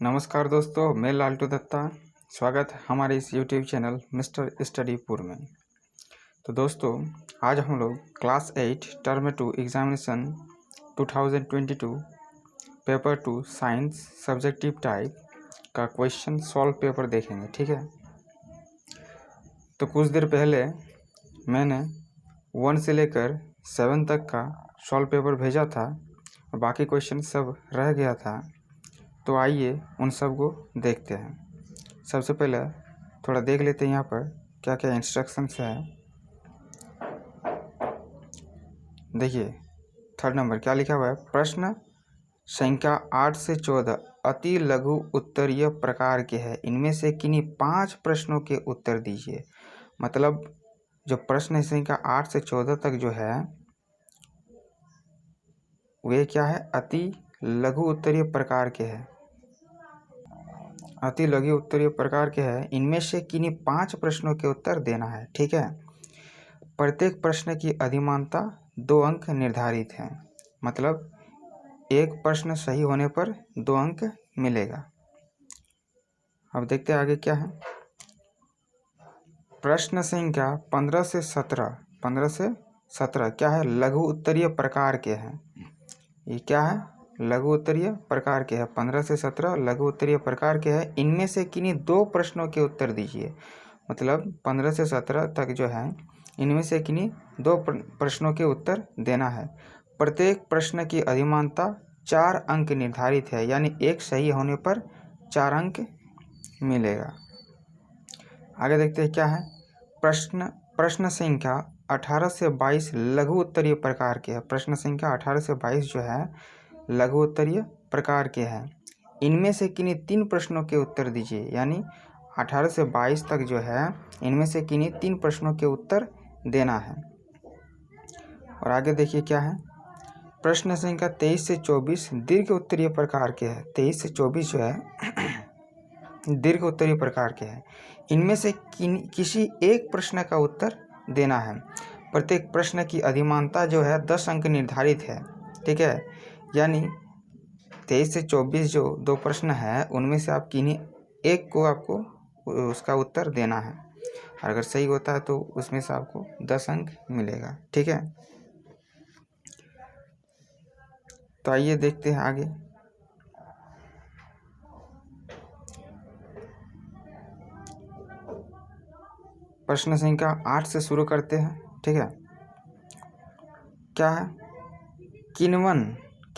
नमस्कार दोस्तों, मैं लालटू दत्ता। स्वागत है हमारे इस YouTube चैनल मिस्टर स्टडीपुर में। तो दोस्तों, आज हम लोग class 8 term 2 examination 2022 paper 2 science subjective type का क्वेश्चन सॉल्व पेपर देखेंगे। ठीक है। तो कुछ देर पहले मैंने 1 से लेकर 7 तक का सॉल्व पेपर भेजा था और बाकी क्वेश्चन सब रह गया था। तो आइए उन सब को देखते हैं। सबसे पहले थोड़ा देख लेते हैं यहाँ पर क्या क्या इंस्ट्रक्शंस है। देखिए 3rd नंबर क्या लिखा हुआ है। प्रश्न संख्या 8 से 14 अति लघु उत्तरीय प्रकार के हैं। इनमें से किन्हीं 5 प्रश्नों के उत्तर दीजिए। मतलब जो प्रश्न संख्या 8 से 14 तक जो है वे क्या है, अति लघु उत्तरीय प्रकार के हैं। अति लघु उत्तरीय प्रकार के हैं। इनमें से किन्हीं 5 प्रश्नों के उत्तर देना है। ठीक है। प्रत्येक प्रश्न की अधिमानता 2 अंक निर्धारित है। मतलब एक प्रश्न सही होने पर 2 अंक मिलेगा। अब देखते हैं आगे क्या है। प्रश्न संख्या 15 से 17 क्या है, लघु उत्तरीय प्रकार के हैं। ये क्या है, लघु उत्तरीय प्रकार के हैं। 15 से 17 लघु उत्तरीय प्रकार के हैं। इनमें से किन्हीं 2 प्रश्नों के उत्तर दीजिए। मतलब 15 से 17 तक जो है इनमें से किन्हीं 2 प्रश्नों के उत्तर देना है। प्रत्येक प्रश्न की अधिमानता 4 अंक निर्धारित है, यानी एक सही होने पर 4 अंक मिलेगा। आगे देखते हैं क्या है। प्रश्न संख्या 18 से 22 लघु उत्तरीय प्रकार के हैं। प्रश्न संख्या 18 से 22 जो है लघु उत्तरीय प्रकार के हैं। इनमें से किन्हीं 3 प्रश्नों के उत्तर दीजिए। यानी 18 से 22 तक जो है इनमें से किन्हीं 3 प्रश्नों के उत्तर देना है। और आगे देखिए क्या है। प्रश्न संख्या 23 से 24 दीर्घ उत्तरीय प्रकार के हैं। 23 से 24 जो है दीर्घ उत्तरीय प्रकार के हैं। इनमें से किसी एक प्रश्न का उत्तर देना है। प्रत्येक प्रश्न की अधिमानता जो है 10 अंक निर्धारित है। ठीक है। यानी 23 से 24 जो 2 प्रश्न है उनमें से आप किन्हीं एक को आपको उसका उत्तर देना है। अगर सही होता है तो उसमें से आपको 10 अंक मिलेगा। ठीक है। तो आइए देखते हैं आगे। प्रश्न संख्या 8 से शुरू करते हैं। ठीक है। क्या है,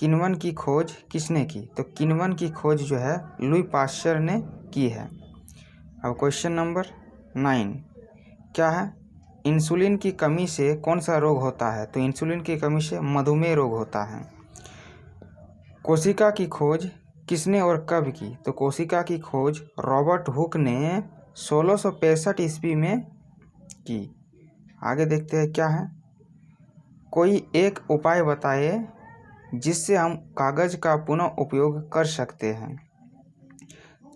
किण्वन की खोज किसने की। तो किण्वन की खोज जो है लुई पाश्चर ने की है। अब क्वेश्चन नंबर 9 क्या है, इंसुलिन की कमी से कौन सा रोग होता है। तो इंसुलिन की कमी से मधुमेह रोग होता है। कोशिका की खोज किसने और कब की। तो कोशिका की खोज रॉबर्ट हुक ने 1665 ईस्वी में की। आगे देखते हैं क्या है। कोई एक उपाय बताए जिससे हम कागज का पुनः उपयोग कर सकते हैं।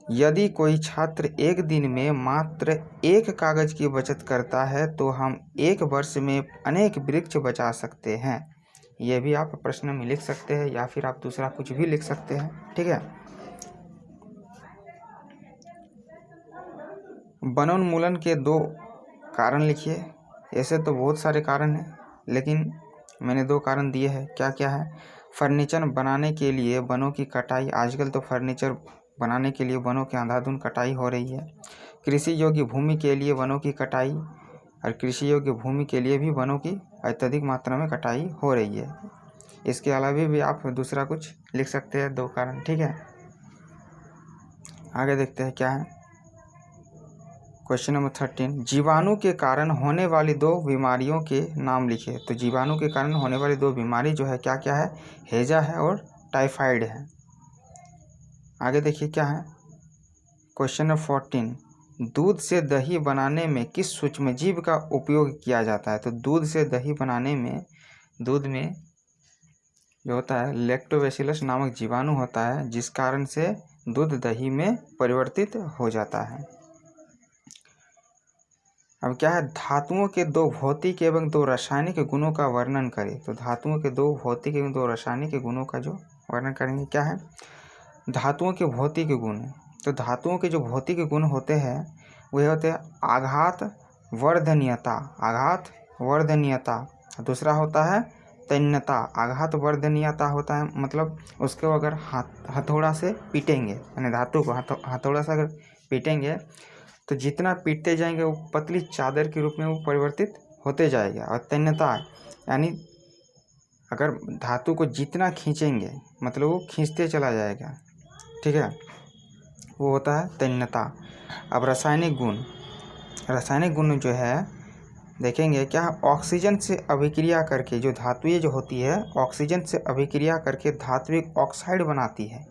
यदि कोई छात्र एक दिन में मात्र 1 कागज की बचत करता है तो हम 1 वर्ष में अनेक वृक्ष बचा सकते हैं। यह भी आप प्रश्न में लिख सकते हैं या फिर आप दूसरा कुछ भी लिख सकते हैं। ठीक है। वनोन्मूलन के 2 कारण लिखिए। ऐसे तो बहुत सारे कारण हैं, लेकिन मैंने 2 कारण दिए हैं। क्या क्या है। फर्नीचर बनाने के लिए वनों की कटाई। आजकल तो फर्नीचर बनाने के लिए वनों की अंधाधुंध कटाई हो रही है। कृषि योग्य भूमि के लिए वनों की कटाई, और कृषि योग्य भूमि के लिए भी वनों की अत्यधिक मात्रा में कटाई हो रही है। इसके अलावा भी आप दूसरा कुछ लिख सकते हैं 2 कारण। ठीक है। आगे देखते हैं क्या है। क्वेश्चन नंबर 13 जीवाणु के कारण होने वाली 2 बीमारियों के नाम लिखिए। तो जीवाणु के कारण होने वाली 2 बीमारी जो है क्या क्या है, हैजा है और टाइफाइड है। आगे देखिए क्या है। क्वेश्चन नंबर 14 दूध से दही बनाने में किस सूक्ष्मजीव का उपयोग किया जाता है। तो दूध से दही बनाने में दूध में जो होता है लैक्टोबैसिलस नामक जीवाणु होता है, जिस कारण से दूध दही में परिवर्तित हो जाता है। अब क्या है, धातुओं के 2 भौतिक एवं 2 रासायनिक गुणों का वर्णन करें। तो धातुओं के 2 भौतिक एवं 2 रासायनिक गुणों का जो वर्णन करेंगे क्या है। धातुओं के भौतिक गुण। तो धातुओं के जो भौतिक गुण होते हैं वे होते हैं आघात वर्धनीयता, आघात वर्धनीयता। दूसरा होता है तन्यता। आघात वर्धनीयता होता है मतलब उसको अगर हथौड़ा से पीटेंगे, यानी धातु को हथौड़ा से अगर पीटेंगे तो जितना पीटते जाएंगे वो पतली चादर के रूप में वो परिवर्तित होते जाएगा। और तन्यता यानी अगर धातु को जितना खींचेंगे मतलब वो खींचते चला जाएगा, ठीक है, वो होता है तन्यता। अब रासायनिक गुण, रासायनिक गुण जो है देखेंगे क्या, ऑक्सीजन से अभिक्रिया करके जो धातुएं जो होती है ऑक्सीजन से अभिक्रिया करके धात्विक ऑक्साइड बनाती है,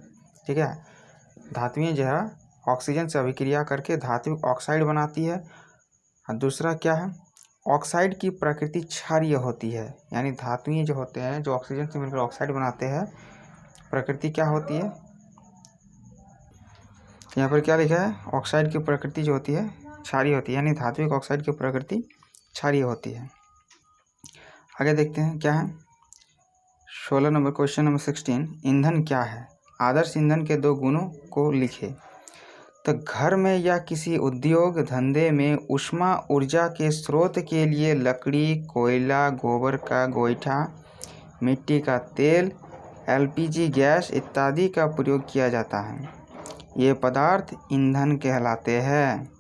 ठीक है। धातुएं जो है ऑक्सीजन से अभिक्रिया करके धात्विक ऑक्साइड बनाती है। और दूसरा क्या है, ऑक्साइड की प्रकृति क्षारीय होती है, यानी धातुएं जो होते हैं जो ऑक्सीजन से मिलकर ऑक्साइड बनाते हैं प्रकृति क्या होती है, यहाँ पर क्या लिखा है, ऑक्साइड की प्रकृति जो होती है क्षारीय होती है, यानी धात्विक ऑक्साइड की प्रकृति क्षारीय होती है। आगे देखते हैं क्या है 16 नंबर, क्वेश्चन नंबर 16, ईंधन क्या है? आदर्श ईंधन के 2 गुणों को लिखे। तो घर में या किसी उद्योग धंधे में ऊष्मा ऊर्जा के स्रोत के लिए लकड़ी, कोयला, गोबर का गोईठा, मिट्टी का तेल, एलपीजी गैस इत्यादि का प्रयोग किया जाता है। ये पदार्थ ईंधन कहलाते हैं।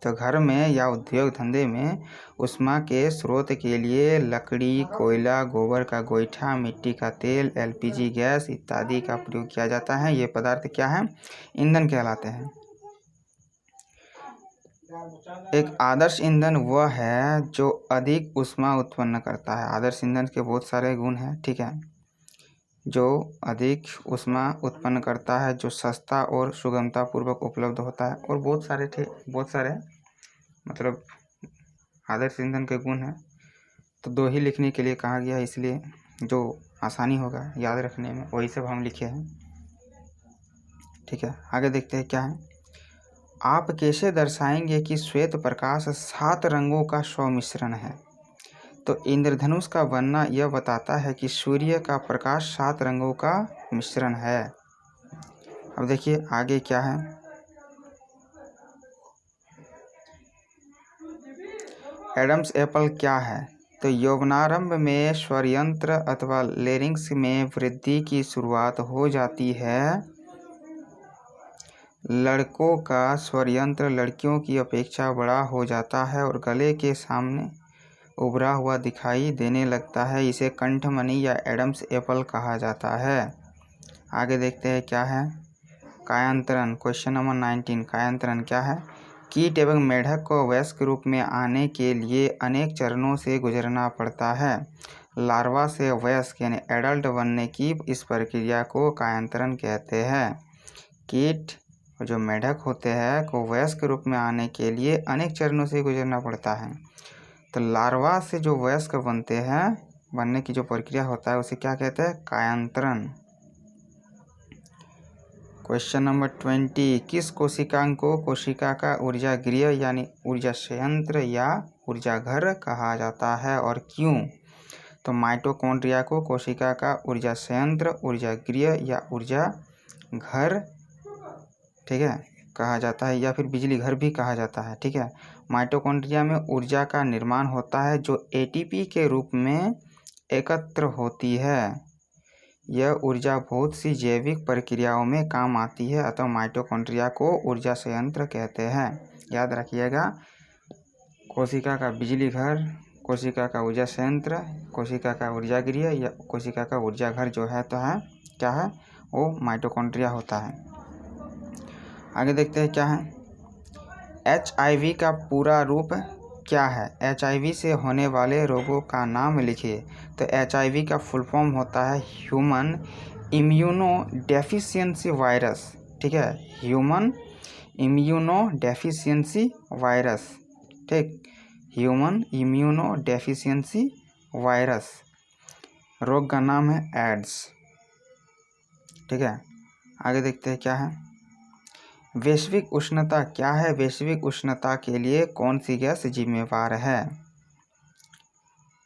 तो घर में या उद्योग धंधे में ऊष्मा के स्रोत के लिए लकड़ी, कोयला, गोबर का गोईठा, मिट्टी का तेल, एलपीजी गैस इत्यादि का प्रयोग किया जाता है। ये पदार्थ क्या है, ईंधन कहलाते हैं। एक आदर्श ईंधन वह है जो अधिक ऊष्मा उत्पन्न करता है। आदर्श ईंधन के बहुत सारे गुण हैं, ठीक है, जो अधिक ऊष्मा उत्पन्न करता है, जो सस्ता और सुगमता पूर्वक उपलब्ध होता है, और बहुत सारे मतलब आदर्श ईंधन के गुण हैं। तो 2 ही लिखने के लिए कहा गया, इसलिए जो आसानी होगा याद रखने में वही सब हम लिखे हैं, ठीक है। आगे देखते हैं क्या है, आप कैसे दर्शाएंगे कि श्वेत प्रकाश 7 रंगों का सम्मिश्रण है? तो इंद्रधनुष का बनना यह बताता है कि सूर्य का प्रकाश 7 रंगों का मिश्रण है। अब देखिए आगे क्या है, एडम्स एप्पल क्या है? तो यौवनारंभ में स्वरयंत्र अथवा लेरिंक्स में वृद्धि की शुरुआत हो जाती है। लड़कों का स्वरयंत्र लड़कियों की अपेक्षा बड़ा हो जाता है और गले के सामने उभरा हुआ दिखाई देने लगता है। इसे कंठमणि या एडम्स एप्पल कहा जाता है। आगे देखते हैं क्या है, कायांतरण, क्वेश्चन नंबर 19, कायांतरण क्या है? कीट एवं मेढक को वयस्क रूप में आने के लिए अनेक चरणों से गुजरना पड़ता है। लार्वा से वयस्क यानी एडल्ट बनने की इस प्रक्रिया को कायांतरण कहते हैं। कीट जो मेढक होते हैं को वयस्क रूप में आने के लिए अनेक चरणों से गुजरना पड़ता है। तो लार्वा से जो वयस्क बनते हैं, बनने की जो प्रक्रिया होता है उसे क्या कहते हैं, कायांतरण। क्वेश्चन नंबर 20, किस कोशिकांग को कोशिका का ऊर्जा गृह यानी ऊर्जा संयंत्र या ऊर्जा घर कहा जाता है और क्यों? तो माइटोकॉन्ड्रिया को कोशिका का ऊर्जा संयंत्र, ऊर्जा गृह या ऊर्जा घर, ठीक है, कहा जाता है, या फिर बिजली घर भी कहा जाता है, ठीक है। माइटोकॉन्ड्रिया में ऊर्जा का निर्माण होता है जो एटीपी के रूप में एकत्र होती है। यह ऊर्जा बहुत सी जैविक प्रक्रियाओं में काम आती है, अतः माइटोकॉन्ड्रिया को ऊर्जा संयंत्र कहते हैं। याद रखिएगा, कोशिका का बिजली घर, कोशिका का ऊर्जा संयंत्र, कोशिका का ऊर्जा गृह या कोशिका का ऊर्जा घर जो है तो है क्या है, वो माइटोकॉन्ड्रिया होता है। आगे देखते हैं क्या है, HIV का पूरा रूप क्या है? HIV से होने वाले रोगों का नाम लिखिए। तो HIV का फुल फॉर्म होता है ह्यूमन इम्यूनो डेफिशिएंसी वायरस, ठीक है, ह्यूमन इम्यूनो डेफिशिएंसी वायरस, ठीक, ह्यूमन इम्यूनो डेफिशिएंसी वायरस। रोग का नाम है एड्स, ठीक है। आगे देखते हैं क्या है, वैश्विक उष्णता क्या है? वैश्विक उष्णता के लिए कौन सी गैस जिम्मेवार है?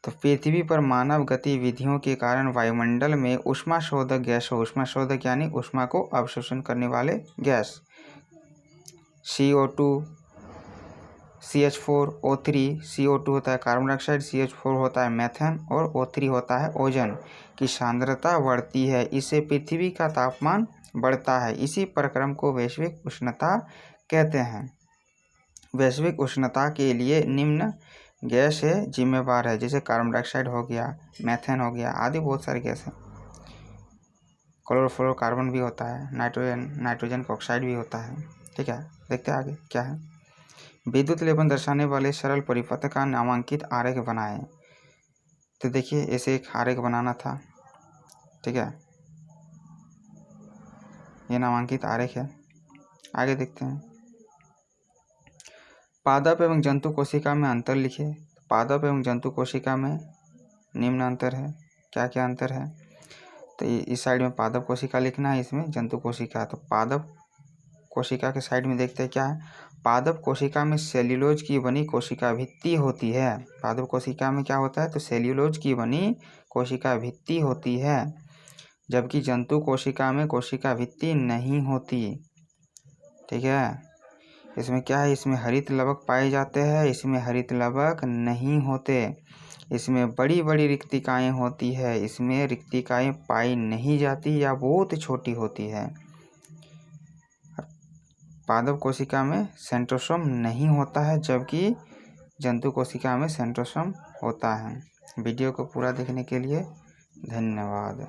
तो पृथ्वी पर मानव गतिविधियों के कारण वायुमंडल में ऊष्माशोधक गैसों, ऊष्माशोधक यानी ऊष्मा को अवशोषण करने वाले gas, CO2, CH4, O3, CO2 होता है कार्बन डाइऑक्साइड, CH4 होता है मेथेन और O3 होता है ओजोन की सांद्रता बढ़ती है। इससे पृथ्वी का तापमान बढ़ता है। इसी प्रक्रम को वैश्विक उष्णता कहते हैं। वैश्विक उष्णता के लिए निम्न गैस है जिम्मेवार है, जैसे कार्बन डाइऑक्साइड हो गया, मेथेन हो गया आदि बहुत सारे गैस हैं। क्लोरोफ्लोरोकार्बन भी होता है, नाइट्रोजन का ऑक्साइड भी होता है। ठीक है, देखते हैं आगे क्या है। विद्युत लेपन दर्शाने वाले सरल परिपथ का नामांकित आरेख बनाएं। तो देखिए ऐसे एक आरेख बनाना था। ठीक है, ये नामांकित आरेख है। आगे देखते हैं। पादप एवं जंतु कोशिका में अंतर लिखिए। पादप एवं जंतु कोशिका में निम्न अंतर है। क्या क्या अंतर है? तो इस साइड में पादप कोशिका लिखना है, इसमें जंतु कोशिका। तो पादप कोशिका के साइड में देखते हैं क्या है। पादप कोशिका में सेल्यूलोज की बनी कोशिका भित्ति होती है। पादप कोशिका में क्या होता है? तो सेल्यूलोज की बनी कोशिका भित्ति होती है, जबकि जंतु कोशिका में कोशिका भित्ति नहीं होती। ठीक है, इसमें क्या है? इसमें हरित लवक पाए जाते हैं, इसमें हरित लवक नहीं होते। इसमें बड़ी बड़ी रिक्तिकाएँ होती है, इसमें रिक्तिकाएँ पाई नहीं जाती या बहुत छोटी होती है। पादप कोशिका में सेंट्रोसोम नहीं होता है, जबकि जंतु कोशिका में सेंट्रोसोम होता है। वीडियो को पूरा देखने के लिए धन्यवाद।